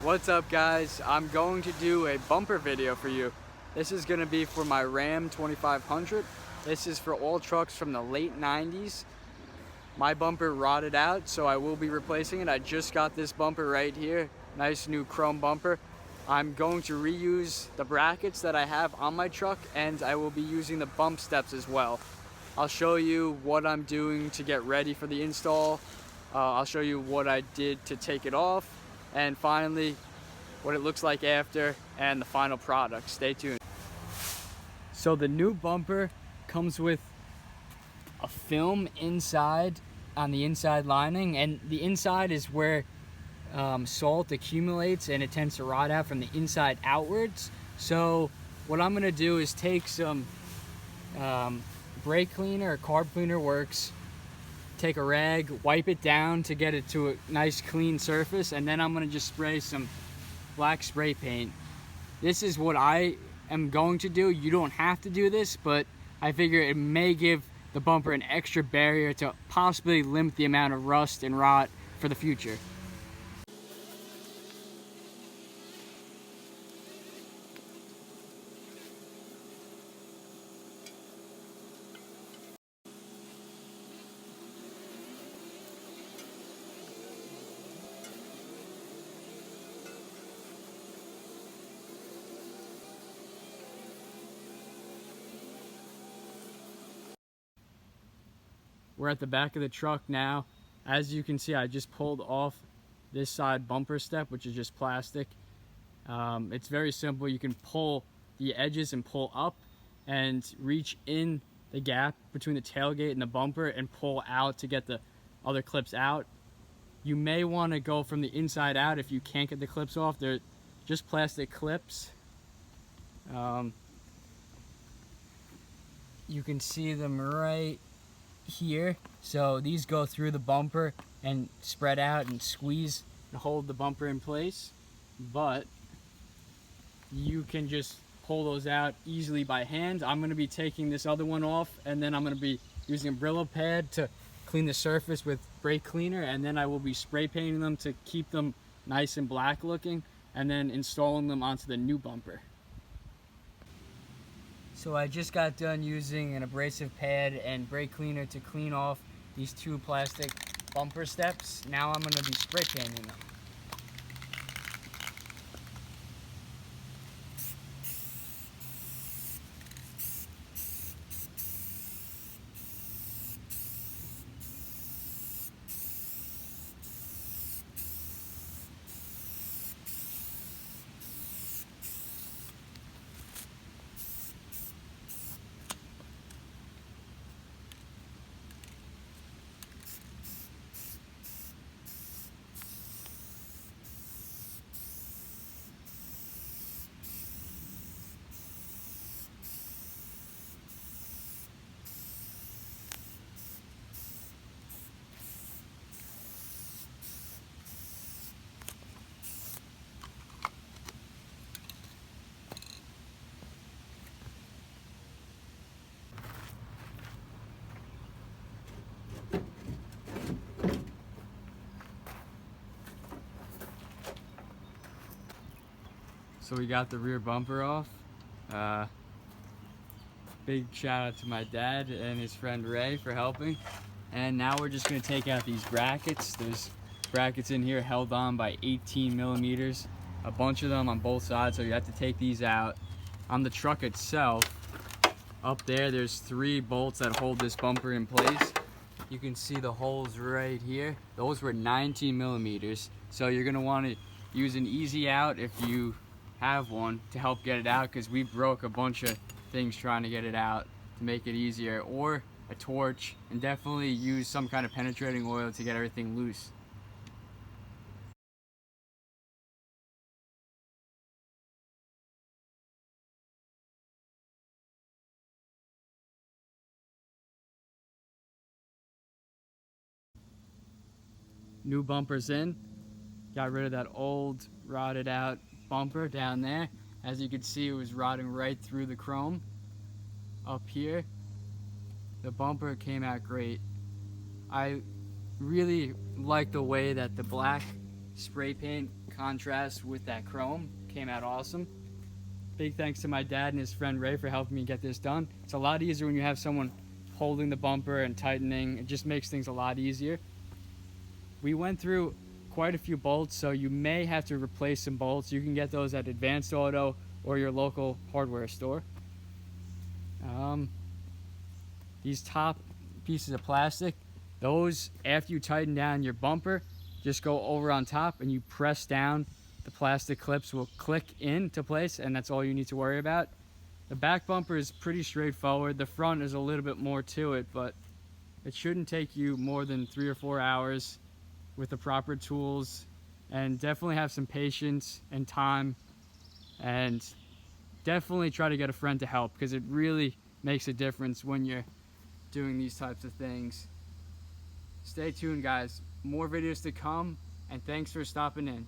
What's up guys? I'm going to do a bumper video for you. This is going to be for my Ram 2500. This is for all trucks from the late 90s. My bumper rotted out, so I will be replacing it. I just got this bumper right here. Nice new chrome bumper. I'm going to reuse the brackets that I have on my truck, and I will be using the bump steps as well. I'll show you what I'm doing to get ready for the install. I'll show you what I did to take it off, and finally what it looks like after and the final product. Stay tuned. So the new bumper comes with a film inside on the inside lining, and the inside is where salt accumulates and it tends to rot out from the inside outwards. So what I'm gonna do is take some brake cleaner or carb cleaner works, take a rag, wipe it down to get it to a nice clean surface, and then I'm gonna just spray some black spray paint. This is what I am going to do. You don't have to do this, but I figure it may give the bumper an extra barrier to possibly limit the amount of rust and rot for the future. We're at the back of the truck now. As you can see, I just pulled off this side bumper step, which is just plastic. It's very simple. You can pull the edges and pull up and reach in the gap between the tailgate and the bumper and pull out to get the other clips out. You may want to go from the inside out if you can't get the clips off. They're just plastic clips. You can see them right here. So these go through the bumper and spread out and squeeze and hold the bumper in place, but you can just pull those out easily by hand. I'm going to be taking this other one off, and then I'm going to be using a Brillo pad to clean the surface with brake cleaner, and then I will be spray painting them to keep them nice and black looking, and then installing them onto the new bumper. So I just got done using an abrasive pad and brake cleaner to clean off these two plastic bumper steps. Now I'm going to be spray painting them. So we got the rear bumper off. Big shout out to my dad and his friend Ray for helping. And now we're just gonna take out these brackets. There's brackets in here held on by 18 millimeters, a bunch of them on both sides, so you have to take these out. On the truck itself, up there's 3 bolts that hold this bumper in place. You can see the holes right here. Those were 19 millimeters. So you're gonna wanna use an easy out if you have one to help get it out, because we broke a bunch of things trying to get it out, to make it easier, or a torch, and definitely use some kind of penetrating oil to get everything loose. New bumpers in. Got rid of that old rotted out bumper down there. As you can see, it was rotting right through the chrome. Up here, the bumper came out great. I really like the way that the black spray paint contrast with that chrome. Came out awesome. Big thanks to my dad and his friend Ray for helping me get this done. It's a lot easier when you have someone holding the bumper and tightening. It just makes things a lot easier. We went through quite a few bolts, so you may have to replace some bolts. You can get those at Advanced Auto or your local hardware store. These top pieces of plastic, those, after you tighten down your bumper, just go over on top and you press down. The plastic clips will click into place, and that's all you need to worry about. The back bumper is pretty straightforward. The front is a little bit more to it, but it shouldn't take you more than 3 or 4 hours with the proper tools, and definitely have some patience and time, and definitely try to get a friend to help, because it really makes a difference when you're doing these types of things. Stay tuned, guys. More videos to come, and thanks for stopping in.